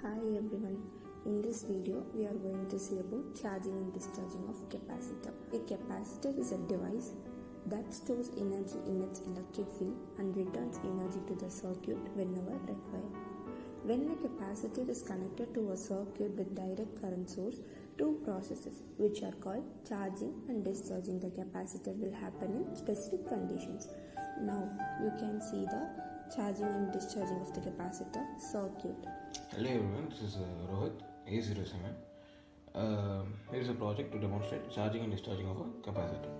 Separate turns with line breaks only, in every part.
Hi everyone, in this video we are going to see about charging and discharging of capacitor. A capacitor is a device that stores energy in its electric field and returns energy to the circuit whenever required. When a capacitor is connected to a circuit with direct current source, two processes which are called charging and discharging the capacitor will happen in specific conditions. Now you can see the charging and discharging of the capacitor circuit.
Hello everyone, this is Rohit, A07. Here is a project to demonstrate charging and discharging of a capacitor.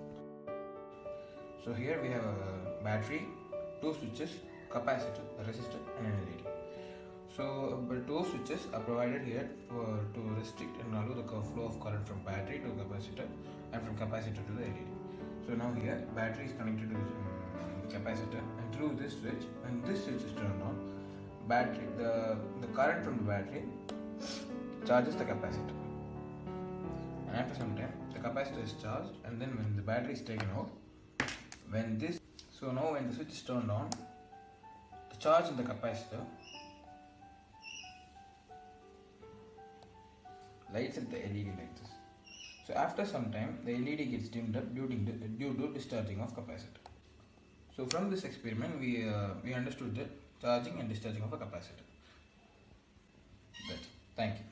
So here we have a battery, two switches, capacitor, a resistor and an LED. So two switches are provided here to restrict and allow the flow of current from battery to capacitor and from capacitor to the LED. So now here battery is connected to the capacitor, and through this switch, when this switch is turned on, battery the current from the battery charges the capacitor, and after some time the capacitor is charged, and then when the battery is taken out, when the switch is turned on, the charge in the capacitor lights up the LED like this. So after some time the LED gets dimmed up due to discharging of capacitor. So from this experiment we understood that charging and discharging of a capacitor. That's it. Thank you.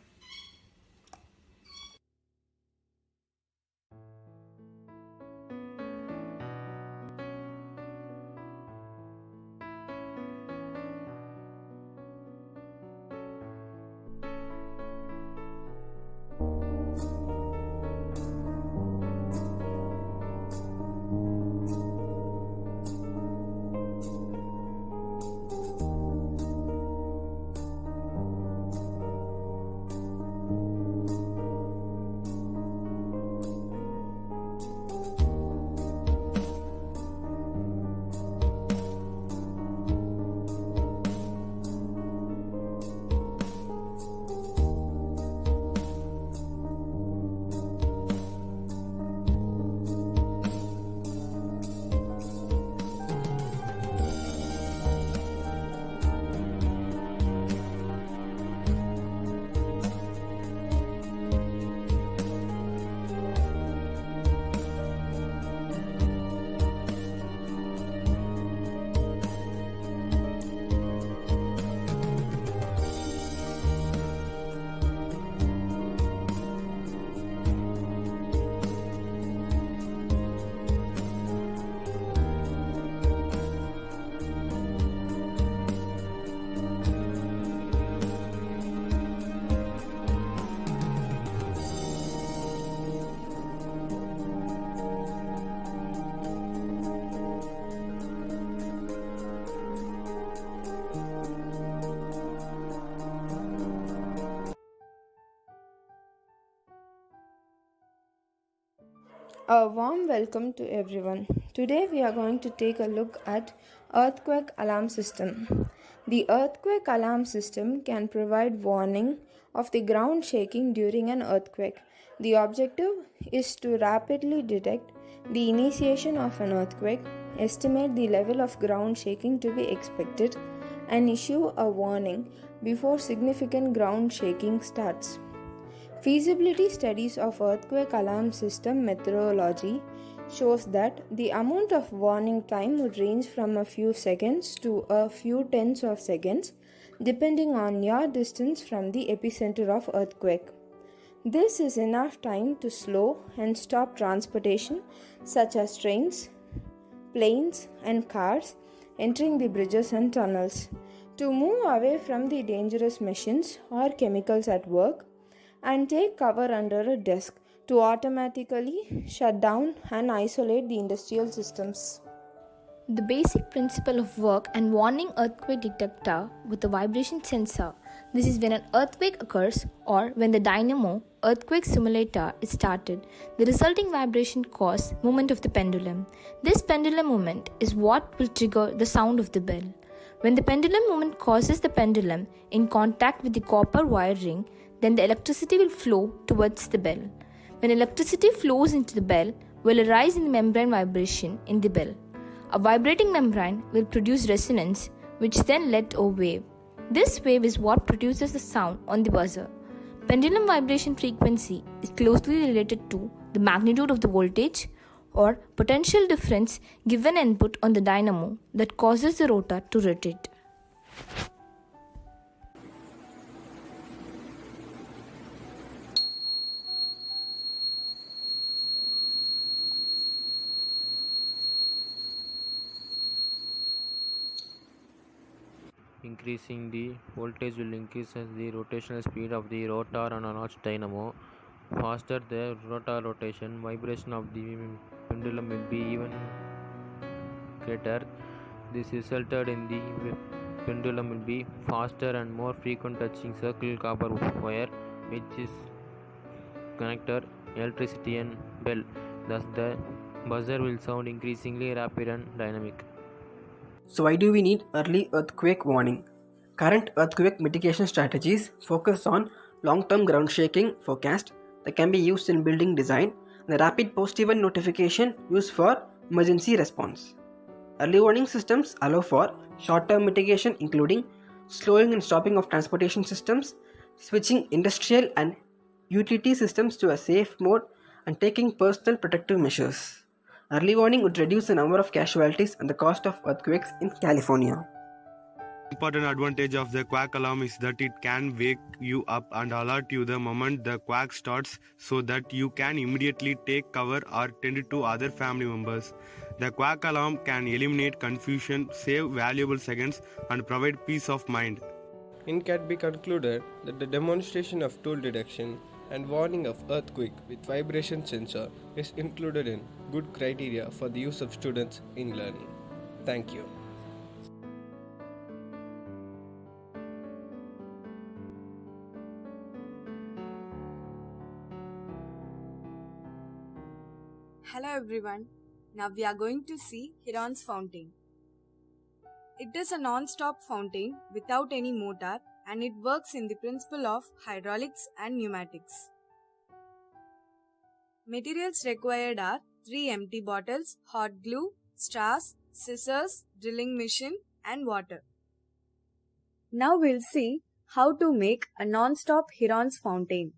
A warm welcome to everyone. Today we are going to take a look at earthquake alarm system. The earthquake alarm system can provide warning of the ground shaking during an earthquake. The objective is to rapidly detect the initiation of an earthquake, estimate the level of ground shaking to be expected, and issue a warning before significant ground shaking starts. Feasibility studies of earthquake alarm system methodology shows that the amount of warning time would range from a few seconds to a few tens of seconds depending on your distance from the epicenter of earthquake. This is enough time to slow and stop transportation such as trains, planes and cars entering the bridges and tunnels, to move away from the dangerous machines or chemicals at work, and take cover under a desk to automatically shut down and isolate the industrial systems.
The basic principle of work and warning earthquake detector with a vibration sensor. This is when an earthquake occurs or when the dynamo earthquake simulator is started. The resulting vibration causes movement of the pendulum. This pendulum movement is what will trigger the sound of the bell. When the pendulum movement causes the pendulum in contact with the copper wiring, then the electricity will flow towards the bell. When electricity flows into the bell, will arise in the membrane vibration in the bell. A vibrating membrane will produce resonance, which then let a wave. This wave is what produces the sound on the buzzer. Pendulum vibration frequency is closely related to the magnitude of the voltage or potential difference given input on the dynamo that causes the rotor to rotate.
Increasing the voltage will increase the rotational speed of the rotor on a notch dynamo. Faster the rotor rotation, vibration of the pendulum will be even greater. This resulted in the pendulum will be faster and more frequent touching circle copper wire, which is connector, electricity and bell. Thus the buzzer will sound increasingly rapid and dynamic.
So why do we need early earthquake warning? Current earthquake mitigation strategies focus on long-term ground shaking forecast that can be used in building design and the rapid post-event notification used for emergency response. Early warning systems allow for short-term mitigation including slowing and stopping of transportation systems, switching industrial and utility systems to a safe mode, and taking personal protective measures. Early warning would reduce the number of casualties and the cost of earthquakes in California.
Important advantage of the quack alarm is that it can wake you up and alert you the moment the quack starts so that you can immediately take cover or tend to other family members. The quack alarm can eliminate confusion, save valuable seconds, and provide peace of mind.
It can be concluded that the demonstration of tool detection and warning of earthquake with vibration sensor is included in good criteria for the use of students in learning. Thank you.
Hello everyone. Now we are going to see Heron's fountain. It is a non-stop fountain without any motor and it works in the principle of hydraulics and pneumatics. Materials required are 3 empty bottles, hot glue, straws, scissors, drilling machine and water. Now we'll see how to make a non-stop Heron's fountain.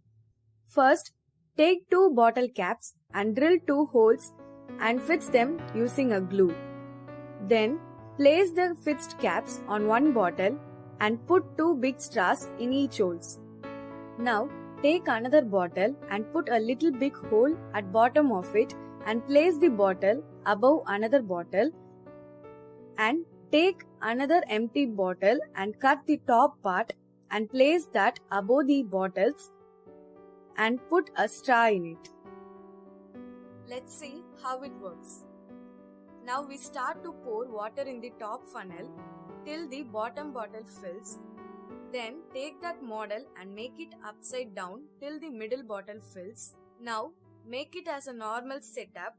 First, take 2 bottle caps and drill 2 holes and fix them using a glue. Then, place the fixed caps on one bottle and put 2 big straws in each holes. Now, take another bottle and put a little big hole at bottom of it and place the bottle above another bottle and take another empty bottle and cut the top part and place that above the bottles and put a straw in it. Let's see how it works. Now we start to pour water in the top funnel till the bottom bottle fills. Then take that model and make it upside down till the middle bottle fills. Now make it as a normal setup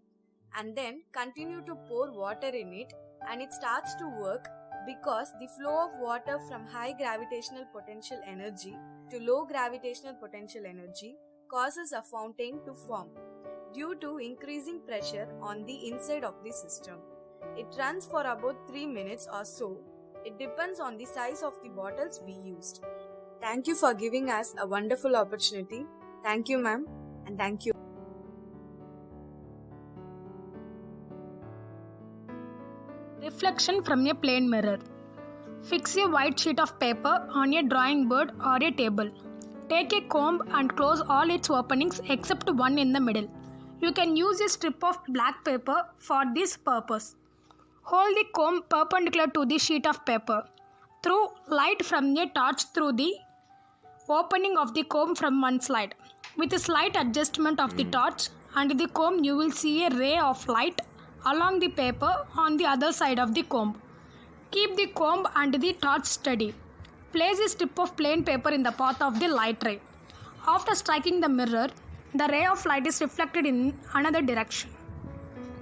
and then continue to pour water in it and it starts to work because the flow of water from high gravitational potential energy to low gravitational potential energy causes a fountain to form due to increasing pressure on the inside of the system. It runs for about 3 minutes or so. It depends on the size of the bottles we used. Thank you for giving us a wonderful opportunity. Thank you, ma'am, and thank you.
Reflection from a plane mirror. Fix a white sheet of paper on a drawing board or a table. Take a comb and close all its openings except one in the middle. You can use a strip of black paper for this purpose. Hold the comb perpendicular to the sheet of paper. Throw light from a torch through the opening of the comb from one side. With a slight adjustment of the torch and the comb, you will see a ray of light along the paper on the other side of the comb. Keep the comb and the torch steady. Place a strip of plain paper in the path of the light ray. After striking the mirror, the ray of light is reflected in another direction.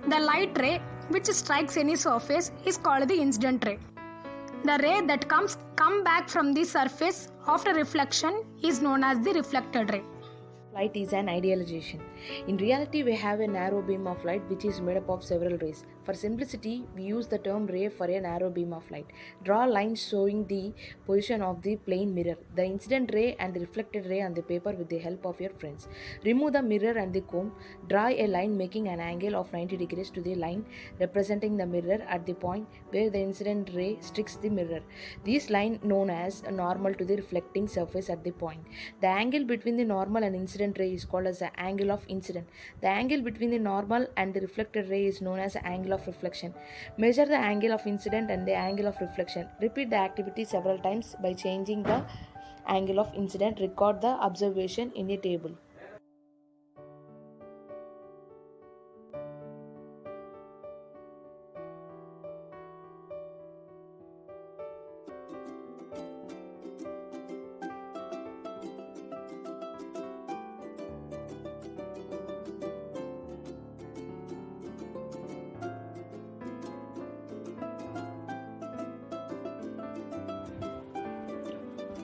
The light ray which strikes any surface is called the incident ray. The ray that come back from the surface after reflection is known as the reflected ray.
Light is an idealization. In reality, we have a narrow beam of light which is made up of several rays. For simplicity, we use the term ray for a narrow beam of light. Draw lines showing the position of the plane mirror, the incident ray and the reflected ray on the paper with the help of your friends. Remove the mirror and the comb. Draw a line making an angle of 90 degrees to the line representing the mirror at the point where the incident ray strikes the mirror. This line known as normal to the reflecting surface at the point. The angle between the normal and incident ray is called as the angle of incident. The angle between the normal and the reflected ray is known as the angle of reflection. Measure the angle of incident and the angle of reflection. Repeat the activity several times by changing the angle of incident. Record the observation in a table.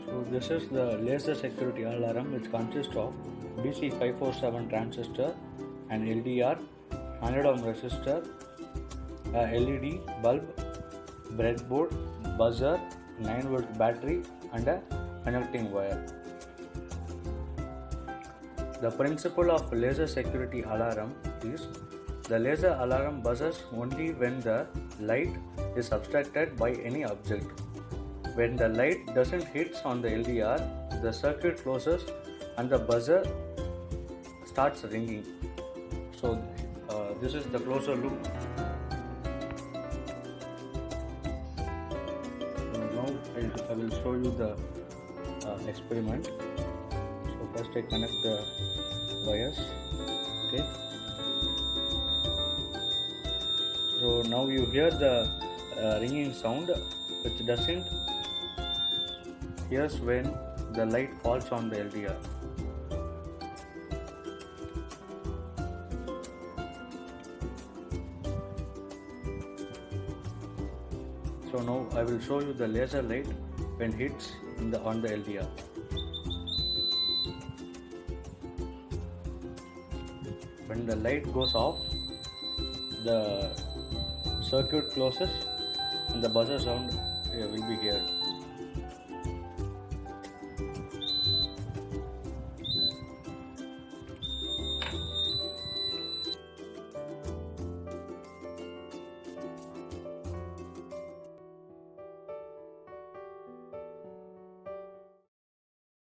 So this is the laser security alarm, which consists of BC547 transistor, an LDR, 100 ohm resistor, a LED bulb, breadboard, buzzer, 9 volt battery and a connecting wire. The principle of laser security alarm is the laser alarm buzzes only when the light is obstructed by any object. When the light doesn't hit on the LDR, the circuit closes and the buzzer starts ringing. So this is the closer look. Now I will show you the experiment. So first I connect the wires. Okay. So now you hear the ringing sound, which doesn't hear when the light falls on the LDR. So now I will show you the laser light when hits on the LDR. When the light goes off, the circuit closes and the buzzer sound will be heard.